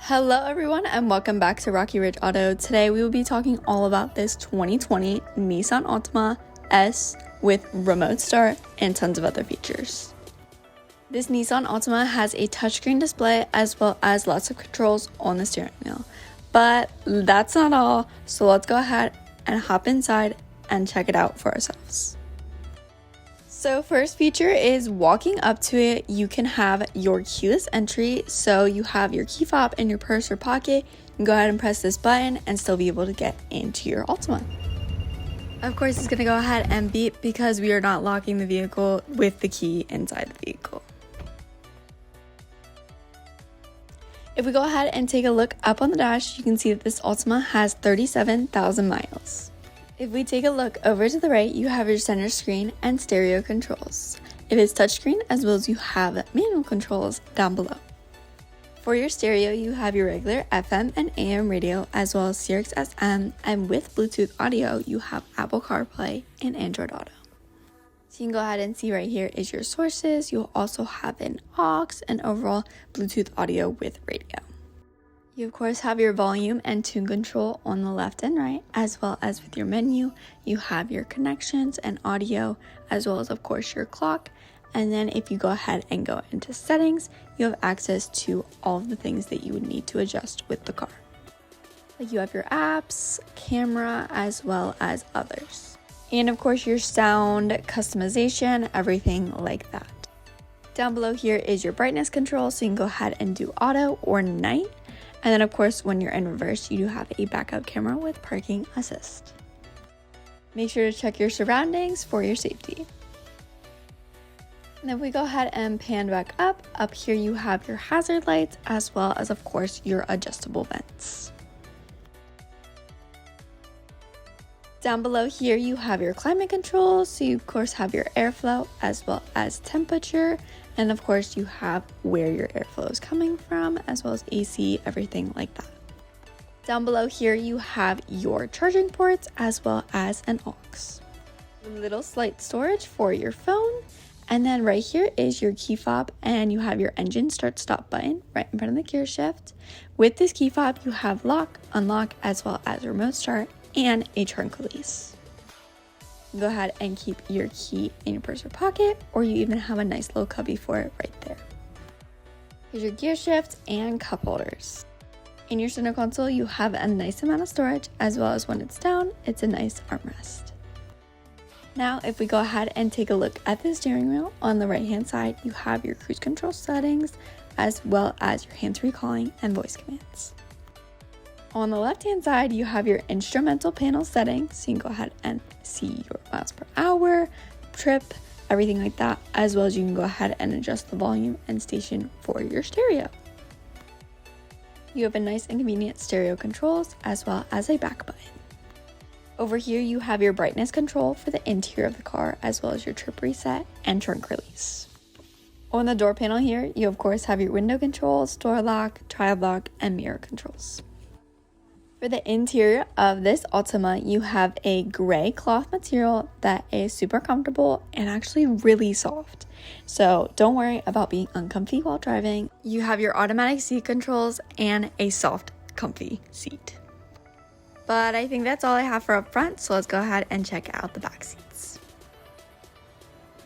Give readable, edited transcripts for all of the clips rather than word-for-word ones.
Hello everyone and welcome back to Rocky Ridge Auto. Today we will be talking all about this 2020 Nissan Altima S with remote start and tons of other features. This Nissan Altima has a touchscreen display as well as lots of controls on the steering wheel. But that's not all, so let's go ahead and hop inside and check it out for ourselves. So first feature is walking up to it, you can have your keyless entry. So you have your key fob in your purse or pocket. You can go ahead and press this button and still be able to get into your Altima. Of course, it's going to go ahead and beep because we are not locking the vehicle with the key inside the vehicle. If we go ahead and take a look up on the dash, you can see that this Altima has 37,000 miles. If we take a look over to the right, you have your center screen and stereo controls. It is touchscreen as well as you have manual controls down below. For your stereo, you have your regular FM and AM radio as well as Sirius XM, and with Bluetooth audio, you have Apple CarPlay and Android Auto. So you can go ahead and see right here is your sources. You'll also have an aux and overall Bluetooth audio with radio. You of course have your volume and tune control on the left and right, as well as with your menu, you have your connections and audio, as well as of course your clock. And then if you go ahead and go into settings, you have access to all of the things that you would need to adjust with the car. Like you have your apps, camera, as well as others. And of course your sound, customization, everything like that. Down below here is your brightness control, so you can go ahead and do auto or night. And then of course, when you're in reverse, you do have a backup camera with parking assist. Make sure to check your surroundings for your safety. And if we go ahead and pan back up here you have your hazard lights as well as of course your adjustable vents. Down below here you have your climate controls, so you of course have your airflow as well as temperature, and of course you have where your airflow is coming from as well as AC, everything like that. Down below here you have your charging ports as well as an aux. A little slight storage for your phone, and then right here is your key fob, and you have your engine start stop button right in front of the gear shift. With this key fob you have lock, unlock, as well as remote start and a trunk release. Go ahead and keep your key in your purse or pocket, or you even have a nice little cubby for it right there. Here's your gear shift and cup holders. In your center console, you have a nice amount of storage, as well as when it's down, it's a nice armrest. Now, if we go ahead and take a look at the steering wheel, on the right hand side, you have your cruise control settings, as well as your hands-free calling and voice commands. On the left hand side, you have your instrumental panel settings, so you can go ahead and see your miles per hour, trip, everything like that, as well as you can go ahead and adjust the volume and station for your stereo. You have a nice and convenient stereo controls as well as a back button. Over here you have your brightness control for the interior of the car, as well as your trip reset and trunk release. On the door panel here, you of course have your window controls, door lock, child lock, and mirror controls. For the interior of this Altima, you have a gray cloth material that is super comfortable and actually really soft. So don't worry about being uncomfy while driving. You have your automatic seat controls and a soft, comfy seat. But I think that's all I have for up front, so let's go ahead and check out the back seats.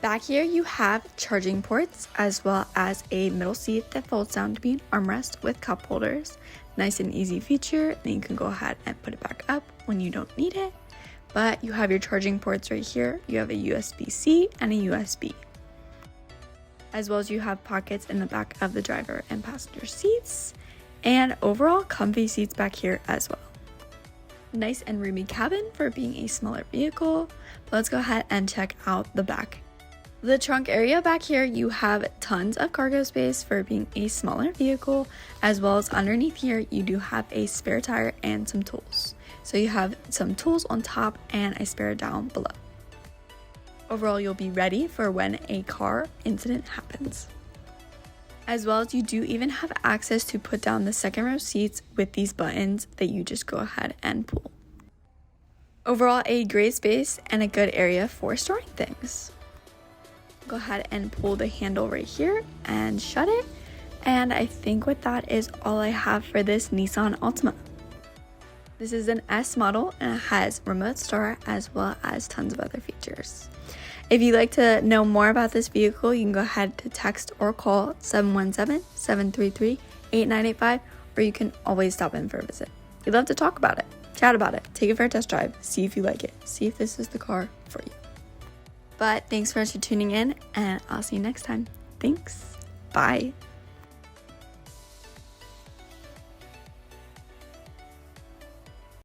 Back here you have charging ports as well as a middle seat that folds down to be an armrest with cup holders. Nice and easy feature, then you can go ahead and put it back up when you don't need it. But you have your charging ports right here. You have a USB-C and a USB. As well as you have pockets in the back of the driver and passenger seats. And overall comfy seats back here as well. Nice and roomy cabin for being a smaller vehicle. But let's go ahead and check out the back. The trunk area back here, you have tons of cargo space for being a smaller vehicle, as well as underneath here, you do have a spare tire and some tools. So you have some tools on top and a spare down below. Overall, you'll be ready for when a car incident happens. As well as you do even have access to put down the second row seats with these buttons that you just go ahead and pull. Overall, a great space and a good area for storing things. Go ahead and pull the handle right here and shut it. And I think with that is all I have for this Nissan Altima. This is an S model and it has remote start as well as tons of other features. If you'd like to know more about this vehicle, you can go ahead to text or call 717-733-8985, or you can always stop in for a visit. We'd love to talk about it, chat about it, take it for a test drive, see if you like it, see if this is the car for you. But thanks so much for tuning in, and I'll see you next time. Thanks. Bye.